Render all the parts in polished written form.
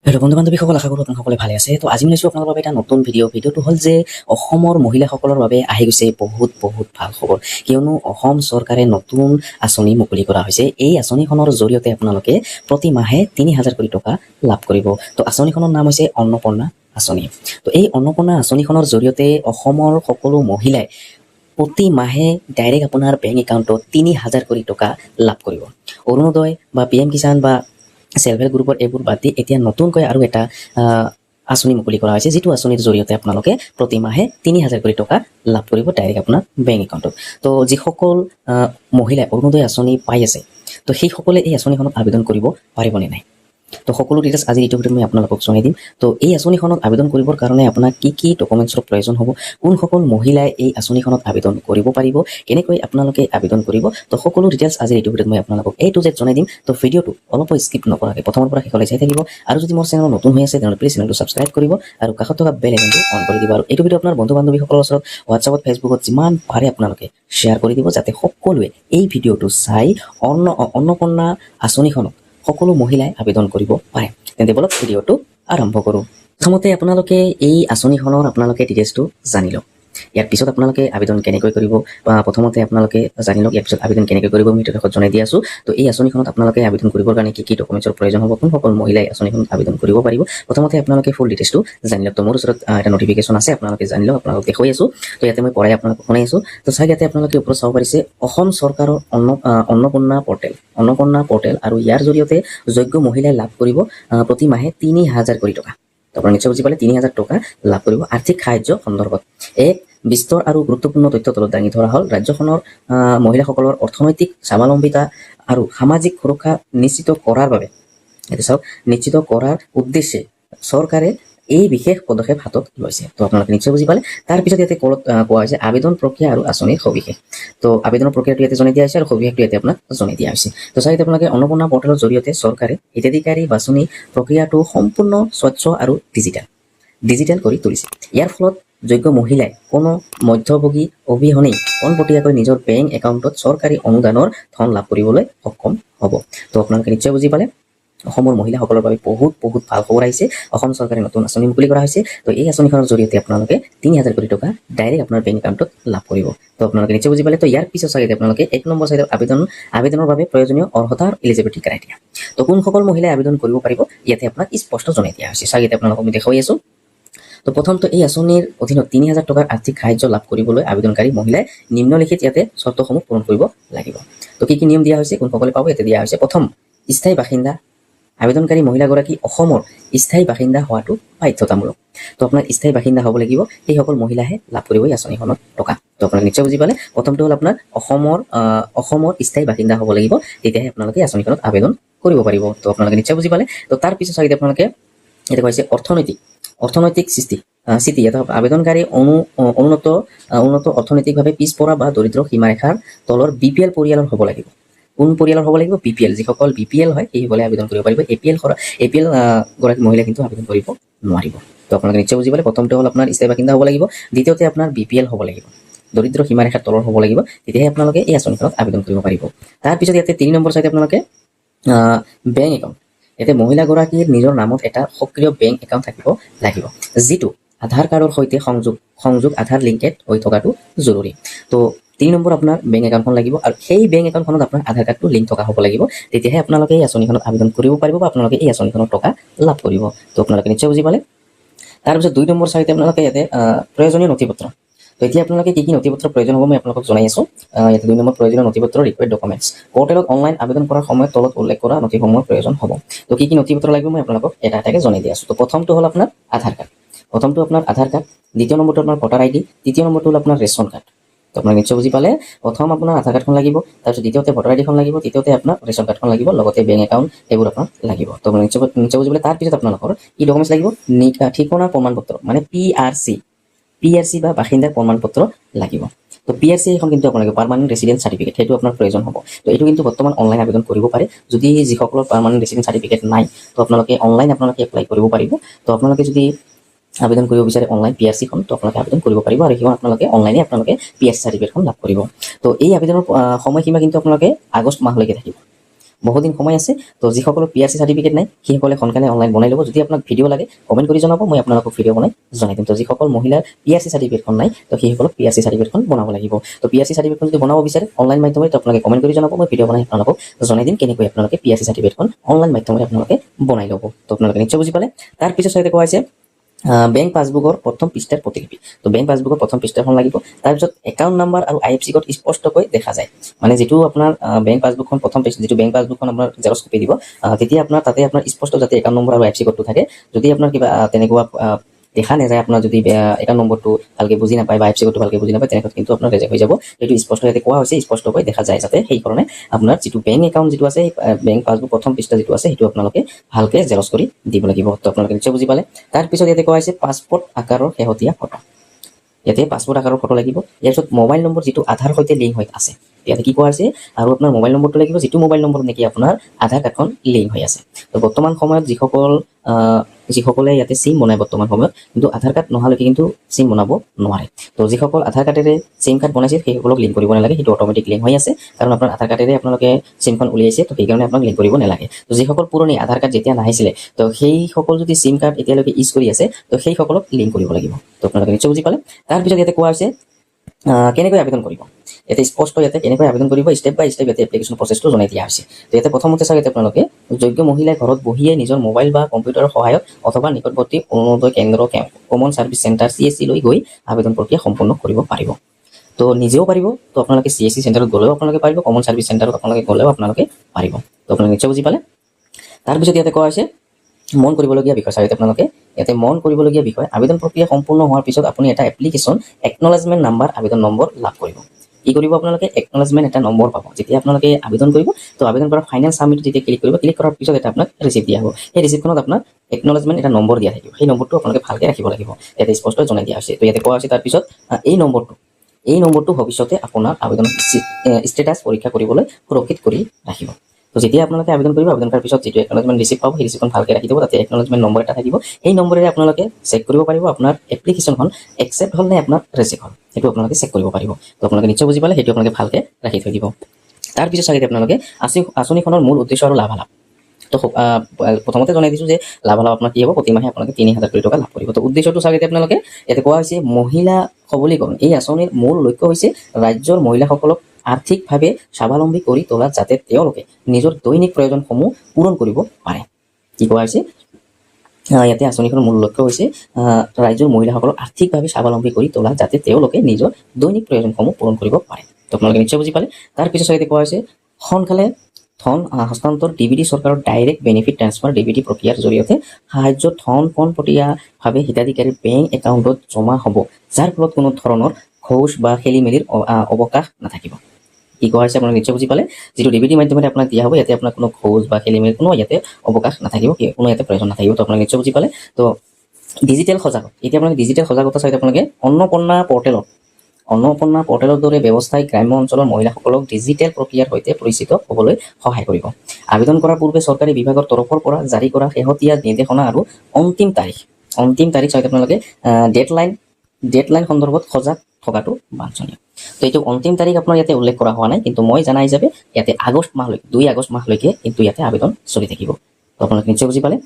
Hello' বন্ধু বান্ধৱীসকল, আশা কৰোঁ আপোনালোকে ভালে আছে। তো আজি লৈছোঁ আপোনালোকৰ বাবে এটা নতুন ভিডিঅ'টো হ'ল যে অসমৰ মহিলাসকলৰ বাবে আহি গৈছে বহুত ভাল খবৰ, কিয়নো অসম চৰকাৰে নতুন আঁচনি মুকলি কৰা হৈছে। এই আঁচনিখনৰ জৰিয়তে আপোনালোকে প্ৰতি মাহে ৩,০০০ কোটি টকা লাভ কৰিব। তো আঁচনিখনৰ নাম হৈছে অন্নপূৰ্ণা আঁচনি। তো এই অন্নপূৰ্ণা আঁচনিখনৰ জৰিয়তে অসমৰ সকলো মহিলাই প্ৰতি মাহে ডাইৰেক্ট আপোনাৰ বেংক একাউণ্টত ৩,০০০ কোটি টকা লাভ কৰিব। অৰুণোদয় বা PM কিষাণ বা সেলফ হেল্প গ্ৰুপৰ এইবোৰ বাদ দি এতিয়া নতুনকৈ আৰু এটা আঁচনি মুকলি কৰা হৈছে, যিটো আঁচনিৰ জৰিয়তে আপোনালোকে প্ৰতি মাহে ৩,০০০ কোটি টকা লাভ কৰিব ডাইৰেক্ট আপোনাৰ বেংক একাউণ্টত। তো যিসকল মহিলাই অৰুণোদয় আঁচনি পাই আছে, তো সেইসকলে এই আঁচনিখনত আবেদন কৰিব পাৰিবনে নাই? তো সকলো ডিটেইলছ আজি এইটো ভিডিঅ'ত মই আপোনালোকক জনাই দিম। তো এই আঁচনিখনত আবেদন কৰিবৰ কাৰণে আপোনাক কি ডকুমেণ্টছৰ প্ৰয়োজন হ'ব, কোনসকল মহিলাই এই আঁচনিখনত আবেদন কৰিব পাৰিব, কেনেকৈ আপোনালোকে আবেদন কৰিব, তো সকলো ডিটেইলছ আজি এইটো ভিডিঅ'ত মই আপোনালোকক A to Z জনাই দিম। তো ভিডিঅ'টো অলপো স্কিপ নকৰাকৈ প্ৰথমৰ পৰা শেষলৈ চাই থাকিব। আৰু যদি মোৰ চেনেল নতুন হৈ আছে তেনেহ'লে প্লিজ চেনেলটো ছাবস্ক্ৰাইব কৰিব আৰু কাষত থকা বেল আইকনটো অন কৰি দিব। আৰু এইটো ভিডিঅ' আপোনাৰ বন্ধু বান্ধৱীসকলৰ ওচৰত হোৱাটছআপত, ফেচবুকত যিমান পাৰে আপোনালোকে শ্বেয়াৰ কৰি দিব, যাতে সকলোৱে এই ভিডিঅ'টো চাই অন্নপূৰ্ণা আঁচনিখনত সকলো মহিলাই আবেদন কৰিব পাৰে। তেন্তে বলক ভিডিঅ'টো আৰম্ভ কৰোঁ। প্ৰথমতে আপোনালোকে এই আঁচনিখনৰ আপোনালোকে ডিটেইলছটো জানি লওক। ইয়াৰ পিছত আপোনালোকে আবেদন কেনেকৈ কৰিব, বা প্ৰথমতে আপোনালোকে জানি লওক ইয়াৰ পিছত আবেদন কেনেকৈ কৰিব মই এইটো জনাই দি আছোঁ। তো এই আঁচনিখনত আপোনালোকে আবেদন কৰিবৰ কাৰণে কি ডকুমেণ্টছৰ প্ৰয়োজন হ'ব, কোনসকল মহিলাই আঁচনিখনত আবেদন কৰিব পাৰিব, প্ৰথমতে আপোনালোকে ফুল ডিটেইলছটো জানি লওক। তো মোৰ ওচৰত এটা নটিফিকেশ্যন আছে, আপোনালোকে জানি লওক, আপোনালোকক দেখুৱাই আছোঁ। তো ইয়াতে মই পঢ়াই আপোনালোকক শুনাই আছোঁ। তো চাই ইয়াতে আপোনালোকে ওপৰত চাব পাৰিছে অসম চৰকাৰৰ অন্নপূৰ্ণা পৰ্টেল, আৰু ইয়াৰ জৰিয়তে যোগ্য মহিলাই লাভ কৰিব প্ৰতি মাহে ৩,০০০ কোটি টকা। তো আপোনালোকে নিশ্চয় বুজি পালে, ৩,০০০ টকা লাভ কৰিব আৰ্থিক সাহায্য সন্দৰ্ভত। এক বিস্তৰ আৰু গুৰুত্বপূৰ্ণ তথ্য তলত দাঙি ধৰা হ'ল ৰাজ্যখনৰ মহিলাসকলৰ অৰ্থনৈতিক স্বাৱলম্বিতা আৰু সামাজিক সুৰক্ষা নিশ্চিত কৰাৰ বাবে, এইটো চাওক, নিশ্চিত কৰাৰ উদ্দেশ্যে চৰকাৰে এই বিশেষ পদক্ষেপ হাতত লৈছে। তো আপোনালোকে নিশ্চয় বুজি পালে। তাৰপিছত ইয়াতে কোৱা হৈছে আবেদন প্ৰক্ৰিয়া আৰু আঁচনিৰ সবিশেষ। তো আবেদনৰ প্ৰক্ৰিয়াটো ইয়াতে জনাই দিয়া হৈছে আৰু সবিশেষটো ইয়াতে আপোনাক জনাই দিয়া হৈছে। তো চাই আপোনালোকে অন্নপূৰ্ণা পৰ্টেলৰ জৰিয়তে চৰকাৰে হিতাধিকাৰী বাছনি প্ৰক্ৰিয়াটো সম্পূৰ্ণ স্বচ্ছ আৰু ডিজিটেল কৰি তুলিছে। ইয়াৰ ফলত যোগ্য মহিলাই কোনো মধ্যভোগী অবিহনেই পোনপটীয়াকৈ নিজৰ বেংক একাউণ্টত চৰকাৰী অনুদানৰ ধন লাভ কৰিবলৈ সক্ষম হ'ব। তো আপোনালোকে নিশ্চয় বুজি পালে, অসমৰ মহিলাসকলৰ বাবে বহুত ভাল খবৰ আহিছে। অসম চৰকাৰে নতুন আঁচনি মুকলি কৰা হৈছে। তো এই আঁচনিখনৰ জৰিয়তে আপোনালোকে ৩,০০০ কোটি টকা ডাইৰেক্ট আপোনাৰ বেংক একাউণ্টত লাভ কৰিব। তো আপোনালোকে নিশ্চয় বুজি পালে। তো ইয়াৰ পিছত চাগে আপোনালোকে 1 নম্বৰ চাইডত আবেদনৰ বাবে প্ৰয়োজনীয় অৰ্হতা আৰু এলিজিবিলিটি ক্ৰাইটেৰিয়া। তো কোনসকল মহিলাই আবেদন কৰিব পাৰিব ইয়াতে আপোনাক স্পষ্ট জনাই দিয়া হৈছে। চাগে আপোনালোকক আমি দেখুৱাই আছোঁ। তো প্ৰথমটো এই আঁচনিৰ অধীনত ৩,০০০ টকাৰ আৰ্থিক সাহায্য লাভ কৰিবলৈ আবেদনকাৰী মহিলাই নিম্নলিখিত ইয়াতে চৰ্তসমূহ পূৰণ কৰিব লাগিব। তো কি নিয়ম দিয়া হৈছে, কোনসকলে পাব ইয়াতে দিয়া হৈছে। প্ৰথম, স্থায়ী বাসিন্দা। আবেদনকাৰী মহিলাগৰাকী অসমৰ স্থায়ী বাসিন্দা হোৱাটো বাধ্যতামূলক। তো আপোনাৰ স্থায়ী বাসিন্দা হ'ব লাগিব, সেইসকল মহিলাহে লাভ কৰিব এই আঁচনিখনত টকা। তো আপোনালোকে নিশ্চয় বুজি পালে। প্ৰথমটো হ'ল আপোনাৰ অসমৰ স্থায়ী বাসিন্দা হ'ব লাগিব, তেতিয়াহে আপোনালোকে এই আঁচনিখনত আবেদন কৰিব পাৰিব। তো আপোনালোকে নিশ্চয় বুজি পালে। তো তাৰপিছত চাগে আপোনালোকে ইয়াতে কৈছে অৰ্থনৈতিক স্থিতি। ইয়াতে আবেদনকাৰী উন্নত অৰ্থনৈতিকভাৱে পিছপৰা বা দৰিদ্ৰ সীমাৰেখাৰ তলৰ BPL পৰিয়ালৰ হ'ব লাগিব। কোন পৰিয়ালৰ হ'ব লাগিব? BPL। যিসকল BPL হয় সেইসকলে আবেদন কৰিব পাৰিব। APL গৰাকী মহিলা কিন্তু আবেদন কৰিব নোৱাৰিব। তো আপোনালোকে নিশ্চয় বুজি পালে। প্ৰথমটো হ'ল আপোনাৰ স্থায়ী বাসিন্দা হ'ব লাগিব, দ্বিতীয়তে আপোনাৰ BPL হ'ব লাগিব, দৰিদ্ৰ সীমাৰেখাৰ তলৰ হ'ব লাগিব, তেতিয়াহে আপোনালোকে এই আঁচনিখনত আবেদন কৰিব পাৰিব। তাৰপিছত ইয়াতে 3 নম্বৰ চাইডে আপোনালোকে বেংক একাউণ্ট। ইয়াতে মহিলাগৰাকীৰ নিজৰ নামত এটা সক্ৰিয় বেংক একাউণ্ট থাকিব লাগিব, যিটো আধাৰ কাৰ্ডৰ সৈতে সংযোগ আধাৰ লিংকেড হৈ থকাটো জৰুৰী। তো 3 নম্বৰ আপোনাৰ বেংক একাউণ্টখন লাগিব, আৰু সেই বেংক একাউণ্টখনত আপোনাৰ আধাৰ কাৰ্ডটো লিংক থকা হ'ব লাগিব, তেতিয়াহে আপোনালোকে এই আঁচনিখনত আবেদন কৰিব পাৰিব বা আপোনালোকে এই আঁচনিখনৰ টকা লাভ কৰিব। তো আপোনালোকে নিশ্চয় বুজি পালে। তাৰপিছত 2 নম্বৰ চাইডে আপোনালোকে ইয়াতে প্ৰয়োজনীয় নথিপত্ৰ। তো এতিয়া আপোনালোকে কি নথিপত্ৰ প্ৰয়োজন হ'ব মই আপোনালোকক জনাই আছোঁ। ইয়াতে 2 নম্বৰ প্ৰয়োজনীয় নথিপত্ৰ ৰিকুৱাৰ্ড ডকুমেণ্টছ। পৰ্টেলত অনলাইন আবেদন কৰাৰ সময়ত তলত উল্লেখ কৰা নথিসমূহৰ প্ৰয়োজন হ'ব। তো কি নথিপত্ৰ লাগিব মই আপোনালোকক এটাকে জনাই দি আছোঁ। তো প্ৰথমটো হ'ল আপোনাৰ আধাৰ কাৰ্ড। দ্বিতীয় নম্বৰটো আপোনাৰ ভোটাৰ ID, তৃতীয় নম্বৰটো হ'ল আপোনাৰ ৰেচন কাৰ্ড। তো আপোনাক নিশ্চয় বুজি পালে। প্ৰথম আপোনাৰ আধাৰ কাৰ্ডখন লাগিব, তাৰপিছত দ্বিতীয়তে ভোটাৰ IDখন লাগিব, তৃতীয়তে আপোনাৰ ৰেচন কাৰ্ডখন লাগিব, লগতে বেংক একাউণ্ট এইবোৰ আপোনাক লাগিব। তো আপোনাক নিশ্চয় বুজি পালে। তাৰপিছত আপোনালোকৰ কি ডকুমেণ্টছ লাগিব? ঠিকনাৰ প্ৰমাণপত্ৰ, মানে PRC বা বাসিন্দাৰ প্ৰমাণপত্ৰ লাগিব। তো PRC এখন কিন্তু আপোনালোকে পাৰ্মানেণ্ট ৰেচিডেণ্ট চাৰ্টিফিকেট, সেইটো আপোনাৰ প্ৰয়োজন হ'ব। তো এইটো কিন্তু বৰ্তমান অনলাইন আবেদন কৰিব পাৰে। যদি যিসকলৰ পাৰ্মানেণ্ট ৰেচিডেণ্ট চাৰ্টিফিকেট নাই, তো আপোনালোকে অনলাইন এপ্লাই কৰিব পাৰিব। তো আপোনালোকে যদি আবেদন কৰিব বিচাৰে অনলাইন PRCখন, তো আপোনালোকে আবেদন কৰিব পাৰিব, আৰু সেইখন আপোনালোকে অনলাইনে PRC চাৰ্টিফিকেটখন লাভ কৰিব। তো এই আবেদনৰ সময়সীমা কিন্তু আপোনালোকে আগষ্ট মাহলৈকে থাকিব। বহুদিন সময় আছে। তো যিসকলৰ PRC চাৰ্টিফিকেট নাই সেইসকলে সোনকালে অনলাইন বনাই ল'ব। যদি আপোনাক ভিডিঅ' লাগে কমেণ্ট কৰি জনাব, মই আপোনালোকক ভিডিঅ' বনাই জনাই দিম। তো যিসকল মহিলাৰ PRC চাৰ্টিফিকেটখন নাই তো সেইসকলক PRC চাৰ্টিফিকেটখন বনাব লাগিব। তো PRC চাৰ্টিফিকেটখন যদি বনাব বিচাৰে অনলাইন মাধ্যমে তো আপোনালোকে কমেণ্ট কৰি জনাব, মই ভিডিঅ' বনাই আপোনালোকক জনাই দিম কেনেকৈ আপোনালোকে PRC চাৰ্টিফিকেটখন অনলাইন মাধ্যমে আপোনালোকে বনাই ল'ব। তো আপোনালোকে নিশ্চয় বুজি পালে। তাৰপিছত চাইতে কোৱা হৈছে বেংক পাছবুকৰ প্ৰথম পৃষ্ঠাৰ প্ৰতিলিপি। তো বেংক পাছবুকৰ প্ৰথম পৃষ্ঠাখন লাগিব। তাৰপিছত একাউণ্ট নাম্বাৰ আৰু IFC কোড স্পষ্টকৈ দেখা যায়। মানে যিটো আপোনাৰ বেংক পাছবুকখন প্ৰথম পেজ, যিটো বেংক পাছবুকখন আপোনাৰ জেৰক্স কপি দিব, তেতিয়া আপোনাৰ তাতে আপোনাৰ স্পষ্ট যাতে একাউণ্ট নম্বৰ আৰু IFC কোডটো থাকে। যদি আপোনাৰ কিবা তেনেকুৱা দেখা নাযায়, আপোনাৰ যদি একাউণ্ট নম্বৰটো ভালকৈ বুজি নাপায় বা IFC কোডটো ভালকৈ বুজি নাপায়, তেনেকৈ কিন্তু আপোনাৰ ৰিজেক্ট হৈ যাব। সেইটো স্পষ্ট ইয়াতে কোৱা হৈছে, স্পষ্টকৈ দেখা যায় যাতে, সেইকাৰণে আপোনাৰ যিটো বেংক একাউণ্ট যিটো আছে, বেংক পাছবুক প্ৰথম পৃষ্ঠা যিটো আছে সেইটো আপোনালোকে ভালকৈ জেৰক্স কৰি দিব লাগিব। তো আপোনালোকে নিশ্চয় বুজি পালে। তাৰপিছত ইয়াতে কোৱা হৈছে পাছপৰ্ট আকাৰৰ শেহতীয়া ফটো। ইয়াতে পাছপৰ্ট আকাৰৰ ফটো লাগিব। ইয়াৰ পিছত মোবাইল নম্বৰ যিটো আধাৰ সৈতে লিংক হৈ আছে, ইয়াতে কি কোৱা হৈছে, আৰু আপোনাৰ মোবাইল নম্বৰটো লাগিব যিটো মোবাইল নম্বৰ নেকি আপোনাৰ আধাৰ কাৰ্ডখন লিংক হৈ আছে। তো বৰ্তমান সময়ত যিসকলে ইয়াতে চিম বনায় বৰ্তমান সময়ত, কিন্তু আধাৰ কাৰ্ড নোহোৱালৈকে কিন্তু চিম বনাব নোৱাৰে। তো যিসকল আধাৰ কাৰ্ডেৰে চিম কাৰ্ড বনাইছে সেইসকলক লিংক কৰিব নালাগে, সেইটো অট'মেটিক লিংক হৈ আছে, কাৰণ আপোনাৰ আধাৰ কাৰ্ডেৰে আপোনালোকে চিমখন উলিয়াইছে, তো সেইকাৰণে আপোনাক লিংক কৰিব নালাগে। তো যিসকল পুৰণি আধাৰ কাৰ্ড যেতিয়া নাহিছিলে, তো সেইসকল যদি চিম কাৰ্ড এতিয়ালৈকে ইউজ কৰি আছে, তো সেইসকলক লিংক কৰিব লাগিব। তো আপোনালোকে নিশ্চয় বুজি পালে। তাৰপিছত ইয়াতে কোৱা হৈছে কেনেকৈ আবেদন কৰিব। ইয়াতে স্পষ্ট ইয়াতে কেনেকৈ আবেদন কৰিব ষ্টেপ বাই ষ্টেপ ইয়াতে এপ্লিকেশ্যন প্ৰচেছটো জনাই দিয়া হৈছে। তো ইয়াতে প্ৰথমতে চাওক, ইয়াতে আপোনালোকে যোগ্য মহিলাই ঘৰত বহিয়ে নিজৰ মোবাইল বা কম্পিউটাৰৰ সহায়ত অথবা নিকটৱৰ্তী অৰুণোদয় কেন্দ্ৰ, কমন ছাৰ্ভিচ চেণ্টাৰ CSC লৈ গৈ আবেদন প্ৰক্ৰিয়া সম্পূৰ্ণ কৰিব পাৰিব। তো নিজেও পাৰিব, তো আপোনালোকে CSC চেণ্টাৰত গ'লেও আপোনালোকে পাৰিব, কমন ছাৰ্ভিচ চেণ্টাৰত আপোনালোকে গ'লেও আপোনালোকে পাৰিব। তো আপোনালোকে নিশ্চয় বুজি পালে। তাৰপিছত ইয়াতে কোৱা হৈছে মন কৰিবলগীয়া বিষয়। চাওক আপোনালোকে ইয়াতে মন কৰিবলগীয়া বিষয়, আবেদন প্ৰক্ৰিয়া সম্পূৰ্ণ হোৱাৰ পিছত আপুনি এটা এপ্লিকেশ্যন একনলেজমেণ্ট নাম্বাৰ আবেদন নম্বৰ লাভ কৰিব। কি কৰিব আপোনালোকে, একনলেজমেণ্ট এটা নম্বৰ পাব। যেতিয়া আপোনালোকে আবেদন কৰিব, তো আবেদন কৰাৰ ফাইনেল ছাবমিট যেতিয়া ক্লিক কৰিব, ক্লিক কৰাৰ পিছত এটা আপোনাক ৰিচিপ্ট দিয়া হ'ব। সেই ৰিচিপ্টখনত আপোনাৰ একনলেজমেণ্ট এটা নম্বৰ দিয়া থাকিব। সেই নম্বৰটো আপোনালোকে ভালকৈ ৰাখিব লাগিব, ইয়াতে স্পষ্ট জনাই দিয়া হৈছে। তো ইয়াতে কোৱা হৈছে তাৰপিছত এই নম্বৰটো ভৱিষ্যতে আপোনাৰ আবেদন ষ্টেটাছ পৰীক্ষা কৰিবলৈ সুৰক্ষিত কৰি ৰাখিব। তো যেতিয়া আপোনালোকে আবেদন কৰিব, আবেদন কৰাৰ পিছত যিটো একনলেজমেণ্ট ৰিচিপ্ট পাব, সেই ৰিচিপ্টখন ভালকৈ ৰাখি দিব, তাতে একনলেজমেণ্ট নম্বৰ এটা থাকিব। সেই নম্বৰেৰে আপোনালোকে চেক কৰিব পাৰিব আপোনাৰ এপ্লিকেশ্যনখন একচেপ্ট হ'ল নে আপোনাৰ ৰিজেক্ট হ'ল, সেইটো আপোনালোকে চেক কৰিব পাৰিব। তো আপোনালোকে নিশ্চয় বুজি পালে, সেইটো আপোনালোকে ভালকৈ ৰাখি থৈ দিব। তাৰপিছত চাগে আপোনালোকে আঁচনিখনৰ মূল উদ্দেশ্য আৰু লাভালাভ। তো প্ৰথমতে জনাই দিছোঁ যে লাভালাভ আপোনাৰ কি হ'ব, প্ৰতিমাহে আপোনালোকে 3000 কোটি টকা লাভ কৰিব। তো উদ্দেশ্যটো চাগে আপোনালোকে ইয়াতে কোৱা হৈছে মহিলা সবলীকৰণ। এই আঁচনিৰ মূল লক্ষ্য হৈছে ৰাজ্যৰ মহিলাসকলক আৰ্থিকভাৱে স্বাৱলম্বী কৰি তোলা, যাতে তেওঁলোকে নিজৰ দৈনিক প্ৰয়োজনসমূহ পূৰণ কৰিব পাৰে। কি কোৱা হৈছে, ইয়াতে আঁচনিখনৰ মূল লক্ষ্য হৈছে ৰাজ্যৰ মহিলাসকলক আৰ্থিকভাৱে স্বাৱলম্বী কৰি তোলা, যাতে তেওঁলোকে নিজৰ দৈনিক প্ৰয়োজনসমূহ পূৰণ কৰিব পাৰে। তো আপোনালোকে নিশ্চয় বুজি পালে। তাৰপিছত ইয়াতে কোৱা হৈছে সোনকালে ধন হস্তান্তৰ DBT চৰকাৰৰ ডাইৰেক্ট বেনিফিট ট্ৰান্সফাৰ DBT প্ৰক্ৰিয়াৰ জৰিয়তে সাহায্য ধন পোনপটীয়াভাৱে হিতাধিকাৰীৰ বেংক একাউণ্টত জমা হ'ব, যাৰ ফলত কোনো ধৰণৰ ঘোষ বা খেলি মেলিৰ অৱকাশ নাথাকিব। কি কোৱা হৈছে আপোনালোকে নিশ্চয় বুজি পালে। যিটো DBT মাধ্যমেৰে আপোনাক দিয়া হ'ব, ইয়াতে আপোনাৰ কোনো ঘোষ বা খেলি মেলি কোনো ইয়াতে অৱকাশ নাথাকিব, কোনো ইয়াতে প্ৰয়োজন নাথাকিব। তো আপোনালোকে নিশ্চয় বুজি পালে। তো ডিজিটেল সজাগতা, এতিয়া আপোনালোকে ডিজিটেল সজাগতা চাই আপোনালোকে অন্নপূৰ্ণা পৰ্টেলৰ দৰে ব্যৱস্থাই গ্ৰাম্য অঞ্চলৰ মহিলাসকলক ডিজিটেল প্ৰক্ৰিয়াৰ সৈতে পৰিচিত হ'বলৈ সহায় কৰিব। আবেদন কৰাৰ পূৰ্বে চৰকাৰী বিভাগৰ তৰফৰ পৰা জাৰি কৰা শেহতীয়া নিৰ্দেশনা আৰু অন্তিম তাৰিখ চাই আপোনালোকে ডেডলাইন সন্দৰ্ভত সজাগ থকাটো বাঞ্ছনীয়। তো এইটো অন্তিম তাৰিখ আপোনাৰ ইয়াতে উল্লেখ কৰা হোৱা নাই, কিন্তু মই জানা হিচাপে ইয়াতে 2 আগষ্ট মাহলৈকে কিন্তু ইয়াতে আবেদন চলি থাকিব। তো আপোনালোকে নিশ্চয় বুজি পালে।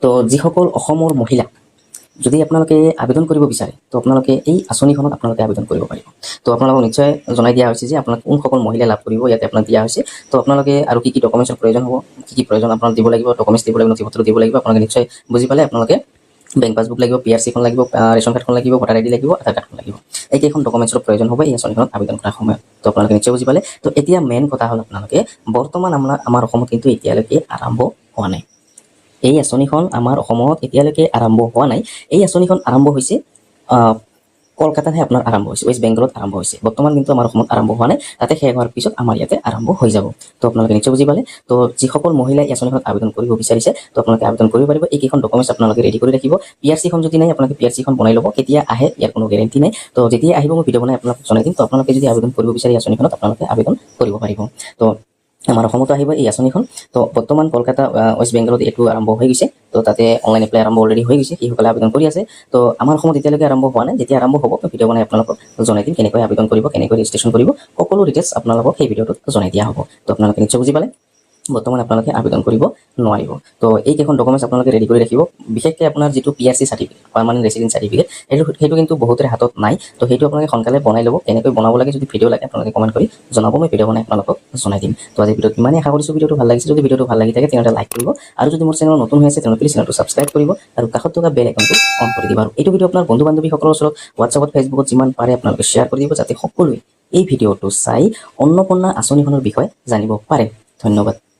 তো যিসকল অসমৰ মহিলা যদি আপোনালোকে আবেদন কৰিব বিচাৰে, তো আপোনালোকে এই আঁচনিখনত আপোনালোকে আবেদন কৰিব পাৰিব। তো আপোনালোকক নিশ্চয় জনাই দিয়া হৈছে যে আপোনাক কোনসকল মহিলা লাভ কৰিব, ইয়াতে আপোনাক দিয়া হৈছে। তো আপোনালোকে আৰু কি ডকুমেণ্টছৰ প্ৰয়োজন হ'ব, কি প্ৰয়োজন আপোনাক দিব লাগিব, ডকুমেণ্টছ দিব লাগিব, নথিপত্ৰ দিব লাগিব, আপোনালোকে নিশ্চয় বুজি পালে। আপোনালোকে বেংক পাছবুক লাগিব, PRCখন লাগিব, ৰেচন কাৰ্ডখন লাগিব, ভোটাৰ ID লাগিব, আধাৰ কাৰ্ডখন লাগিব। এইকেইখন ডকুমেণ্টছৰ প্ৰয়োজন হ'ব এই আঁচনিখনত আবেদন কৰাৰ সময়ত। তো আপোনালোকে নিশ্চয় বুজি পালে। তো এতিয়া মেইন কথা হ'ল আপোনালোকে বৰ্তমান আমাৰ অসমত কিন্তু এতিয়ালৈকে আৰম্ভ হোৱা নাই। এই আঁচনিখন আমাৰ অসমত এতিয়ালৈকে আৰম্ভ হোৱা নাই। এই আঁচনিখন আৰম্ভ হৈছে কলকাতাতহে আপোনাৰ আৰম্ভ হৈছে, ৱেষ্ট বেংগলত আৰম্ভ হৈছে। বৰ্তমান কিন্তু আমাৰ অসমত আৰম্ভ হোৱা নাই, তাতে শেষ হোৱাৰ পিছত আমাৰ ইয়াতে আৰম্ভ হৈ যাব। তো আপোনালোকে নিশ্চয় বুজি পালে। তো যিসকল মহিলাই এই আঁচনিখনত আবেদন কৰিব বিচাৰিছে, তো আপোনালোকে আবেদন কৰিব পাৰিব। এইকেইখন ডকুমেণ্টছ আপোনালোকে ৰেডি কৰি ৰাখিব। PRCখন যদি নাই, আপোনালোকে PRCখন বনাই ল'ব। কেতিয়া আহে ইয়াৰ কোনো গেৰেণ্টি নাই। তো যেতিয়া আহিব মই ভিডিঅ' বনাই আপোনালোকক জনাই দিম। তো আপোনালোকে যদি আবেদন কৰিব বিচাৰে এই আঁচনিখনত, আপোনালোকে আবেদন কৰিব পাৰিব। তো আমাৰ অসমতো আহিব এই আঁচনিখন। তো বৰ্তমান কলকাতা ৱেষ্ট বেংগলত এইটো আৰম্ভ হৈ গৈছে। তো তাতে অনলাইন এপ্লাই আৰম্ভ অলৰেডি হৈ গৈছে, সেইসকলে আবেদন কৰি আছে। তো আমাৰ অসমত এতিয়ালৈকে আৰম্ভ হোৱা নাই। যেতিয়া আৰম্ভ হ'ব ভিডিঅ' বনাই আপোনালোকক জনাই দিম, কেনেকৈ আবেদন কৰিব, কেনেকৈ ৰেজিষ্ট্ৰেশ্যন কৰিব, সকলো ডিটেইলছ আপোনালোকক সেই ভিডিঅ'টোত জনাই দিয়া হ'ব। তো আপোনালোকে নিশ্চয় বুজি পালে। বৰ্তমান আপোনালোকে আবেদন কৰিব নোৱাৰিব। তো এইকেইখন ডকুমেণ্টছ আপোনালোকে ৰেডি কৰি ৰাখিব। বিশেষকৈ আপোনাৰ যিটো PRC certificate, permanent resident certificate, সেইটো কিন্তু বহুতৰে হাতত নাই। তো সেইটো আপোনালোকে সোনকালে বনাই ল'ব। কেনেকৈ বনাব লাগে যদি ভিডিঅ' লাগে আপোনালোকে কমেণ্ট কৰি জনাব, মই ভিডিঅ' বনাই আপোনালোকক জনাই দিম। তো আজি ভিডিঅ'ত ইমানেই আশা কৰিছোঁ ভিডিঅ'টো ভাল লাগিছে। যদি ভিডিঅ'টো ভাল লাগি থাকে তেনেহ'লে লাইক কৰিব, আৰু যদি মোৰ চেনেল নতুন হৈ আছে তেনেহ'লে প্লিজ চেনেলটো ছাবস্ক্ৰাইব কৰিব আৰু কাষত থকা বেল আইকনটো অন কৰি দিব। আৰু এইটো ভিডিঅ' আপোনাৰ বন্ধু বান্ধৱীসকলৰ ওচৰত হোৱাটছআপত, ফেচবুকত যিমান পাৰে আপোনালোকে শ্বেয়াৰ কৰি দিব, যাতে সকলোৱে এই ভিডিঅ'টো চাই অন্নপূৰ্ণা আঁচনিখনৰ বিষয়ে জানিব পাৰে। ধন্যবাদ।